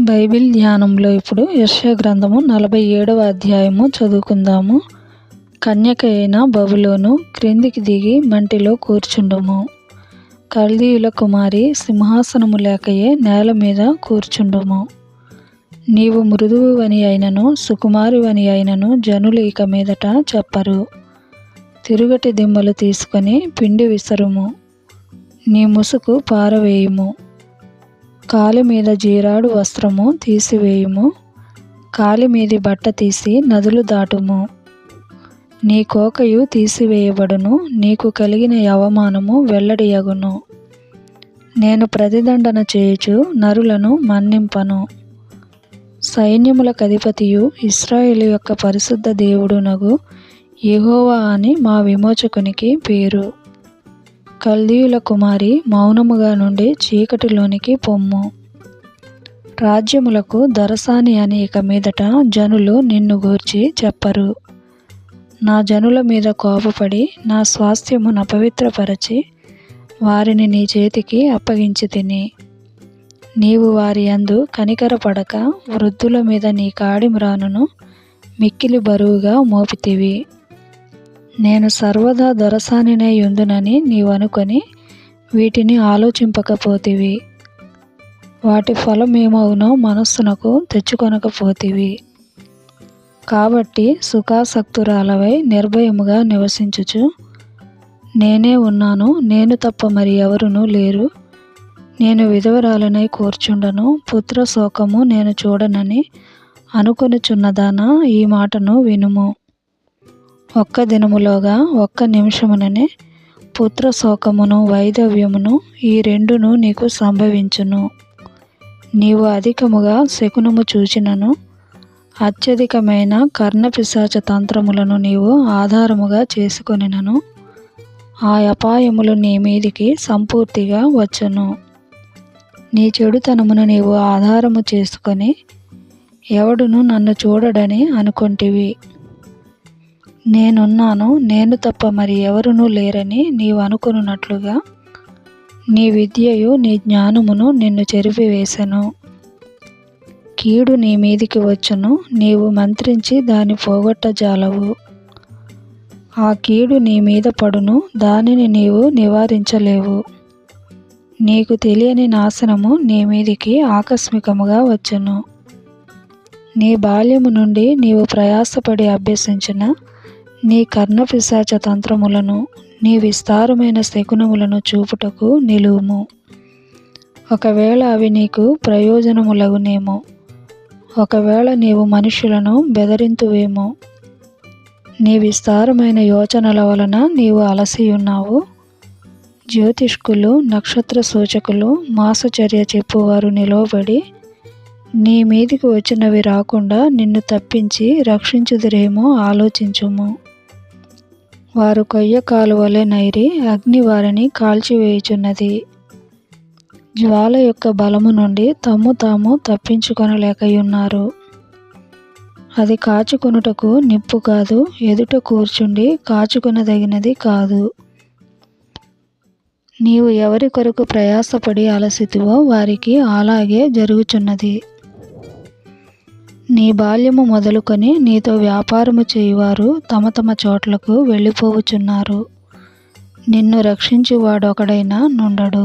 Bible ధ్యానంలో ఇప్పుడు యెషయా గ్రంథము 47వ అధ్యాయము చదువుకుందాము. కన్యక అయిన బబులోను క్రిందికి దిగి మంటిలో కూర్చుండుము. కల్దీయుల కుమారి సింహాసనము లేకయే నేల మీద కూర్చుండుము. నీవు మృదువువని అయినను సుకుమారివని అయినను జనులు ఇక మీదట చెప్పరు. తిరుగటి దిమ్మలు తీసుకొని పిండి విసరుము. నీ ముసుకు పారవేయుము. కాలి మీద జీరాడు వస్త్రము తీసివేయుము. కాలి మీది బట్ట తీసి నదులు దాటుము. నీ కోకయు తీసివేయబడును. నీకు కలిగిన అవమానము వెల్లడియగును. నేను ప్రతిదండన చేయుచు నరులను మన్నింపను. సైన్యములకు అధిపతియు ఇశ్రాయేలు యొక్క పరిశుద్ధ దేవుడునగు యెహోవా అని మా విమోచకునికి పేరు. కల్దీయుల కుమారి మౌనముగా నుండి చీకటిలోనికి పొమ్ము. రాజ్యములకు దొరసాని అని ఇక మీదట జనులు నిన్ను గూర్చి చెప్పరు. నా జనుల మీద కోపపడి నా స్వాస్థ్యమును అపవిత్రపరచి వారిని నీ చేతికి అప్పగించితిని. నీవు వారి యందు కనికరపడక వృద్ధుల మీద నీ కాడిమ్రానును మిక్కిలి బరువుగా మోపితివి. నేను సర్వదా దొరసానినై యుందునని నీవనుకొని వీటిని ఆలోచింపకపోతివి. వాటి ఫలమేమవునో మనస్సునకు తెచ్చుకొనకపోతివి. కాబట్టి సుఖాసక్తురాలవై నిర్భయముగా నివసించుచు, నేనే ఉన్నాను, నేను తప్ప మరి ఎవరునూ లేరు, నేను విధవరాలనై కూర్చుండను, పుత్రశోకము నేను చూడనని అనుకొనుచున్నదానా, ఈ మాటను వినుము. ఒక్క దినములోగా ఒక్క నిమిషముననే పుత్రశోకమును వైధవ్యమును ఈ రెండును నీకు సంభవించును. నీవు అధికముగా శకునము చూచినను అత్యధికమైన కర్ణపిశాచ తంత్రములను నీవు ఆధారముగా చేసుకొనినను ఆ అపాయములు నీ మీదికి సంపూర్తిగా వచ్చును. నీ చెడుతనమును నీవు ఆధారము చేసుకొని ఎవడును నన్ను చూడడని అనుకొంటివి. నేనున్నాను, నేను తప్ప మరి ఎవరునూ లేరని నీవు అనుకొనున్నట్లుగా నీ విద్యయు నీ జ్ఞానమును నిన్ను చెరిపివేసెను. కీడు నీ మీదికి వచ్చును, నీవు మంత్రించి దాన్ని పోగొట్టజాలవు. ఆ కీడు నీ మీద పడును, దానిని నీవు నివారించలేవు. నీకు తెలియని నాశనము నీ మీదికి ఆకస్మికముగా వచ్చును. నీ బాల్యము నుండి నీవు ప్రయాసపడి అభ్యసించిన నీ కర్ణపిశాచ తంత్రములను, నీ విస్తారమైన శకునములను చూపుటకు నిలువుము. ఒకవేళ అవి నీకు ప్రయోజనములగునేమో. ఒకవేళ నీవు మనుషులను బెదరింతువేమో. నీ విస్తారమైన యోచనల వలన నీవు అలసియున్నావు. జ్యోతిష్కులు, నక్షత్ర సూచకులు, మాసచర్య చెప్పువారు నిలవబడి నీ మీదికి వచ్చినవి రాకుండా నిన్ను తప్పించి రక్షించుదురేమో ఆలోచించుము. వారు కొయ్య కాలువలే నైరి అగ్ని వారిని కాల్చివేయుచున్నది. జ్వాల యొక్క బలము నుండి తమ్ము తాము తప్పించుకొనలేకయున్నారు. అది కాచుకొనుటకు నిప్పు కాదు, ఎదుట కూర్చుండి కాచుకొనదగినది కాదు. నీవు ఎవరి కొరకు ప్రయాసపడి అలసితివో వారికి అలాగే జరుగుచున్నది. నీ బాల్యము మొదలుకొని నీతో వ్యాపారము చేయువారు తమ తమ చోట్లకు వెళ్ళిపోవుచున్నారు. నిన్ను రక్షించువాడొకడైనా నుండడు.